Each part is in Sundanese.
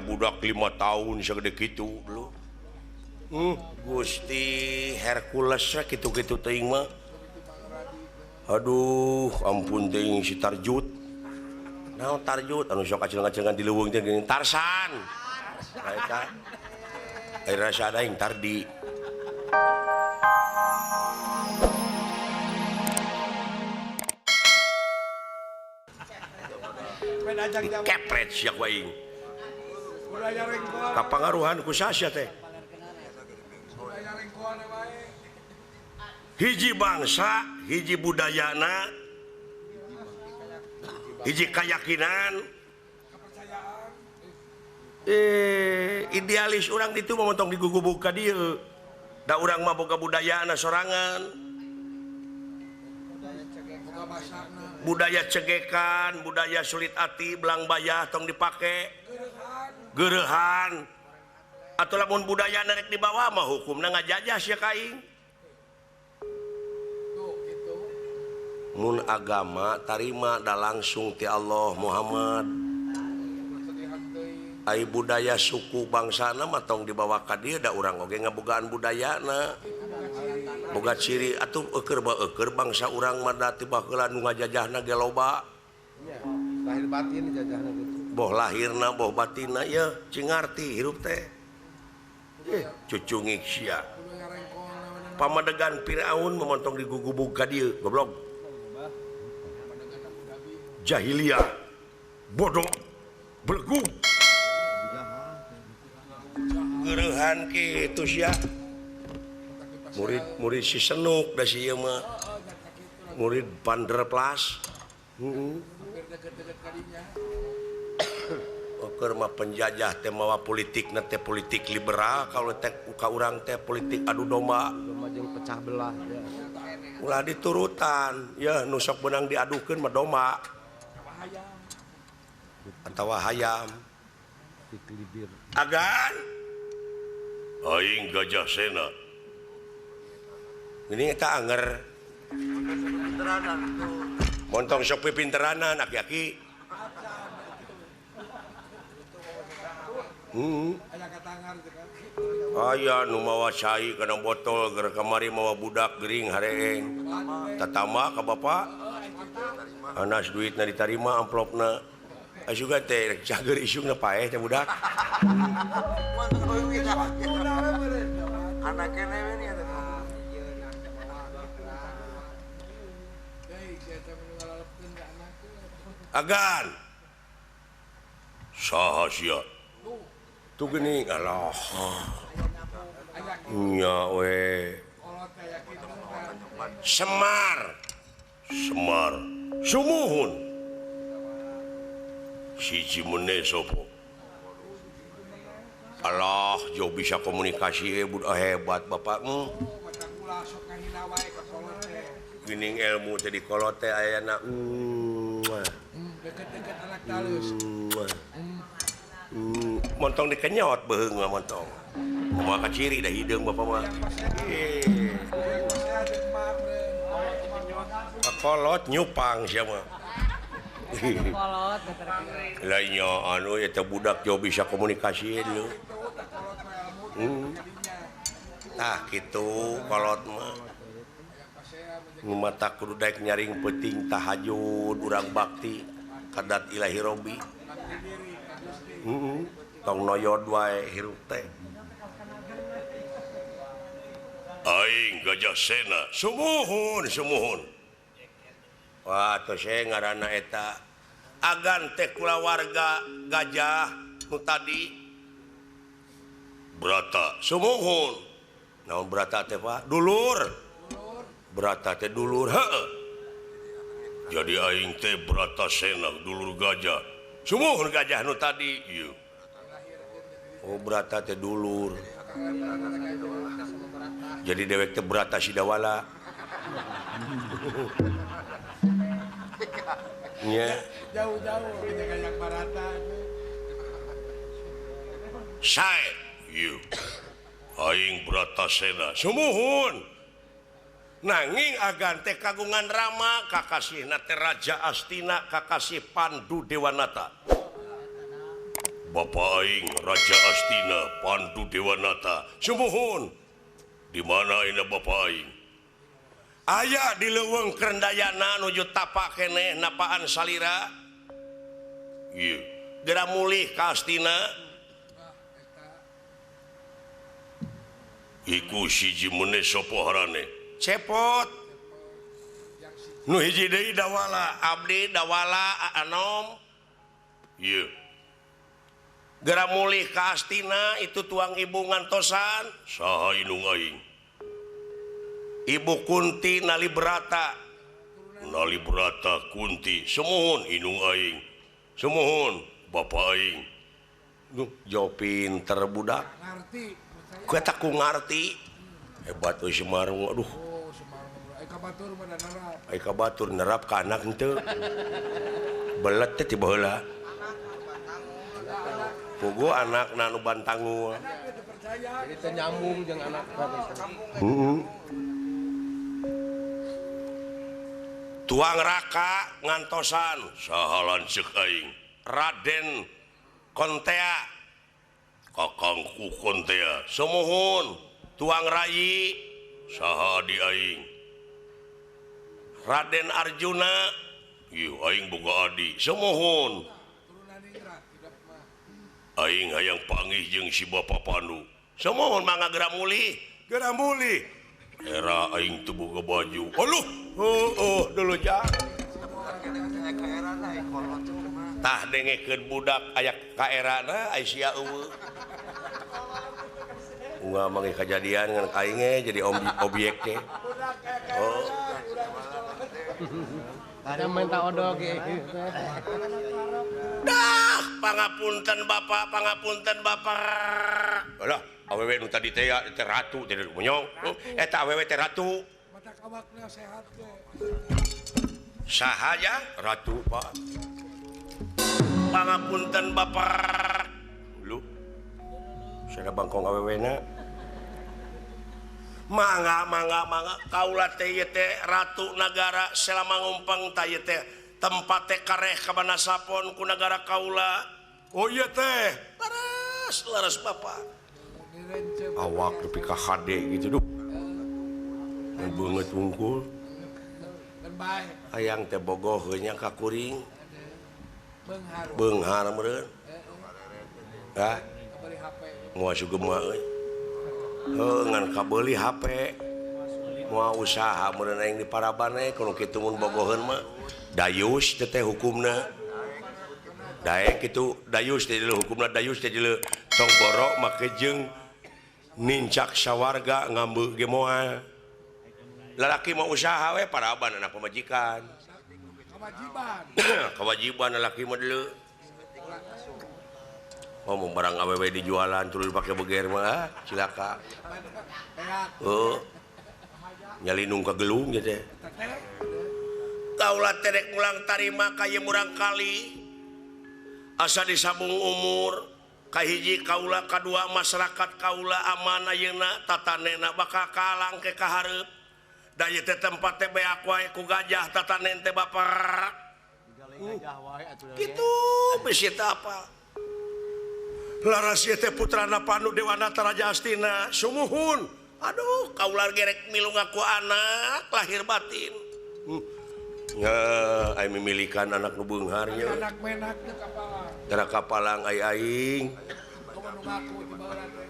budak 5 tahun segede gitu lu. Gusti Hercules gitu-gitu teuing mah. Aduh, ampun teuing si Tarjut. Naon Tarjut anu sok acil-acilan di leuweung teh geuning Tarsan. Eta. Ayeuna rasa aing Tardi. Kepret sia ku aing. Kapangaruhan ku saha teh? Hiji bangsa, hiji budayana, hiji keyakinan, idealis orang itu memotong digugubuk ka dieu. Da urang mah boga budayana sorangan. Budaya cegekan, budaya sulit ati, belang bayah tong dipake. Geurehan. Atuh lamun budayana rek dibawa mah hukumna ngajajah sia ka aing. Mun agama tarima da langsung ti Allah Muhammad. Ai budaya suku bangsana mah tong dibawa ka dieu da urang oge ngabogaan budayana. Boga ciri atuh eukeur bangsa urang mah da tiba heula nu ngajajahna ge loba. Iya, lahir batin jajahna gitu. Boh lahirna boh batinna ya cingarti hirup teh. Cucungik sia. Pamadegan Firaun memontong digugubug ka dieu goblok. Jahiliyah bodoh belegu geurehan kitu sia murid si Senuk da si ieu mah murid Vanderplas keur mah penjajah teh mawa politikna teh politik liberal kalau teh ka urang teh politik adu domba jeung pecah belah ya. Ulah diturutan ya nu sok beunang diadukeun mah domba atawa hayam dikelibir agan aing Gajah Sena ini eta anger montong sok pipinteranan aki-aki aya nu mawa cai kana botol keur kamari mawa budak gering hareeng tatama ka bapak anas duitna ditarima amplopna juga teh cager isungna paeh teh budak anak kene we nya agan saha sia tuh geuning Allah nya we Semar sumuhun siji meuneh sopo Allah jauh bisa komunikasi hebat bapakmu geuning ilmu teh di kolot teh ayana montong dikenyot beheung mah montong moal ka ciri da hideung bapak mah kolot nyupang sia mah kolot lainnya anu eta budak jauh bisa komunikasi dulu tah kitu kolot mah mata kudu daek nyaring peuting tahajud urang bakti kadat ilahi robi tong noyod wae hirup teh aing Gajah Sena sumuhun wah atuh saya ngaranna eta agan teh kulawarga gajah nu tadi Brata sumuhun naon Brata teh Pak dulur Brata teh dulur heuh jadi aing teh Brata Sena dulur gajah sumuhun gajah nu tadi ieu oh Brata teh dulur jadi dewek teh Brata Sidawala nya jauh-jauh kayak Barata sae ieu aing Brata Sena sumuhun nanging agan teh kagungan Rama kakasihna teh Raja Astina kakasih Pandu Dewanata Bapak aing Raja Astina Pandu Dewanata semohon di mana ini Bapak aing aya di leuweung Kerendayana nuju tapak keneh napaan salira ieu geura mulih ka Astina iku siji meneh sopoharane cepot nu hiji deui dawala abdi dawala anom ieu geura mulih ka Astina itu tuang ibu ngantosan saha inung aing Ibu Kunti Nalibrata Kunti semohon inung aing semohon bapak aing jauh pinter budak Ngerti. kata ku ngarti hebat euy Semarang aduh Oh, Semarang. Ai kabatur mah da narap. ai ka batur nerap ka anak henteu belet teh ti baheula pugu anak nu bantangu Jadi teu nyambung jeung anak tuang raka ngantosan saha lanceuk aing Raden Kontea kakangku Kontea semohon tuang rayi saha adi aing Raden Arjuna ieu aing boga adi semohon Turunan Indra tidak mah. aing hayang panggih jeung si Bapak Pandu semohon mangga geura mulih era aing teu boga baju aluh dulu ja tah dengekeun budak aya ka erana ai sia eueuh unggah mangge kajadian ngan aing jadi objek teh oh Ada minta odog dah pangapunten bapak alah awewe nu tadi teh ratu teh monyong eta awewe teh ratu Mata awakna sehat ge. saha ya ratu pak pangapunten bapak lu saya bangkong awewena mangga kaula teh teh ratu nagara selama ngumpeng teh teh tempat teh kareh ka Banasapon ku nagara kaula oh iya teh laras bapak Dirence awak nepi ka HD gitu duh beungeut wungkul dan bae. hayang teh bogoh nya ka kuring Beunghar. beunghar meureun ha Kabari HP. moal sugema euy heuh ngan kabeuli HP moal usaha meureun aing di Paraban kudu kitu mun bogoheun mah dayus teh teh hukumna daek kitu dayus teh hukumna dayus teh tong borok make jeung nincak sawarga ngambeuk ge moal lalaki mah usaha we Paraban anak pamajikan Kewajiban. kewajiban lalaki mah deuleu ngomong barang awewe dijualan turun pakai beger mah cilaka Peak. nyalinung ka gelung gitu teh Teteh. kaula terek mulang tarima kaya murang kali asa disambung umur kahiji kaula kadua masyarakat kaula aman ayeuna tatanena bakal kalang ke kahareup da ieu teh tempat teh beak wae ku gajah tatanen teh bapak kitu bisi teh apa laras ieu teh putrana Pandu Dewanata Raja Astina sumuhun aduh kaula gerek milu ngaku anak lahir batin ya ai memilikan anak nu beunghar nya Anak menak teh kapalan. tara kapalang ai aing Kumaha nu ngaku di baheula teh.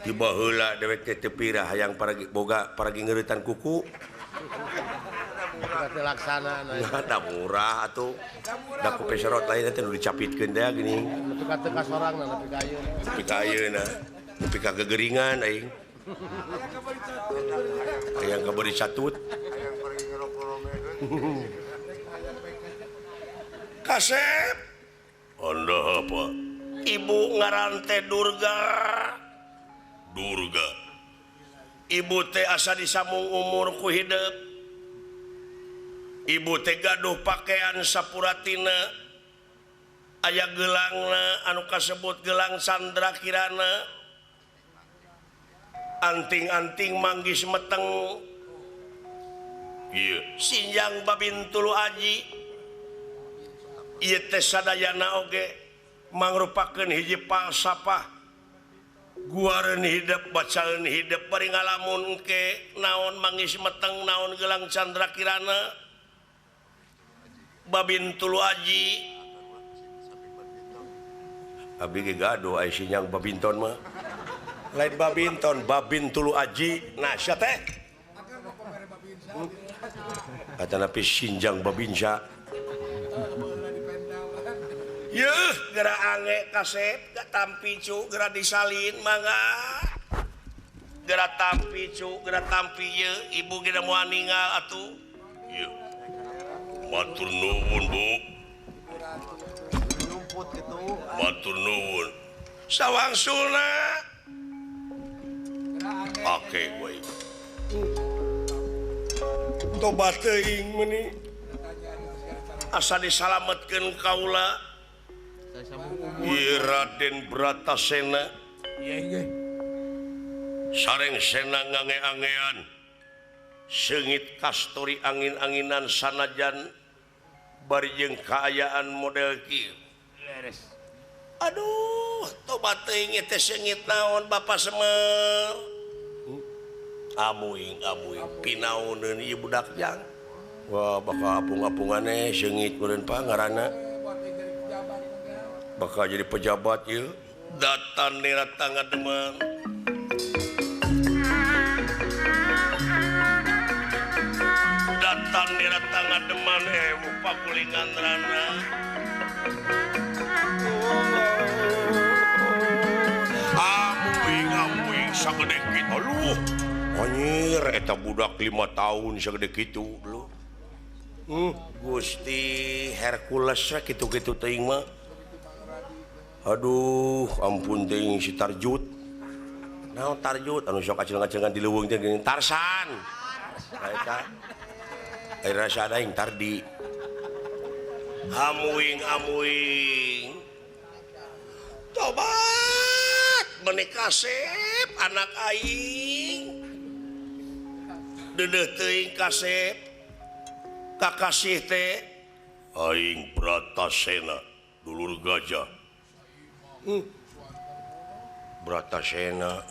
di baheula dewek teh teu pirah hayang paragi boga paragi ngeuretan kuku kita laksana da murah atuh da ku peserot lain teh nu dicapitkeun teh geuning nepi ka teu ka sorang nepi ka ieu nepi ka ayeuna nepi ka gegeringan aing hayang kabari catut Kasep Anda apa? Ibu ngaran teh Durga Ibu teh asa disambung umur ku hidup Ibu teh gaduh pakaian sapuratina aya gelangna anu kasebut gelang sandra kirana anting-anting manggis meteng iya sinjang babin tulu aji ieu teh sadayana oge mangrupakeun hiji falsafah guareun hidup bacaan hidup bari ngalamun ke naon mangis meteng naon gelang candra kirana babin tulu aji abi ge gaduh aya sinyang babinton mah lain babinton babin tulu aji nah sia teh kata napi sinjang babinsa yeuh geura ange kasep gak tampi cu geura disalin mangga geura tampi cu geura tampi yeuh ibu geura moal ningal atuh yeuh matur nuwun Bu matur nuwun sawangsulna oke boy tobat teuing meuni asa disalametkeun kaula Raden Bratasena sareng sena ngange-angean seungit kastori angin-anginan sanajan bari jeung kaayaan model kieu aduh tobat teuing teh seungit naon Bapak Semar amuing pinaoneun ieu budak jang wah bakal apung-apungane seungit meureun pa ngaranna bakal jadi pejabat ieu datan nira tangga deman datan nira tangga deman pakulingan rana amuing sagede kitu lu anjir eta budak 5 tahun sagede kitu lu Gusti Hercules kitu-kitu teuing mah aduh ampun teuing si Tarjut naon Tarjut anu sok acil-acilan di leuweung teh geuning Tarsan eta ayeuna sada aing Tardi amuing tobat meuni kasep anak aing deudeuh teuing kasep kakasih teh aing Bratasena dulur gajah Bratasena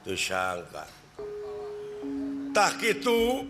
teu sangka tah kitu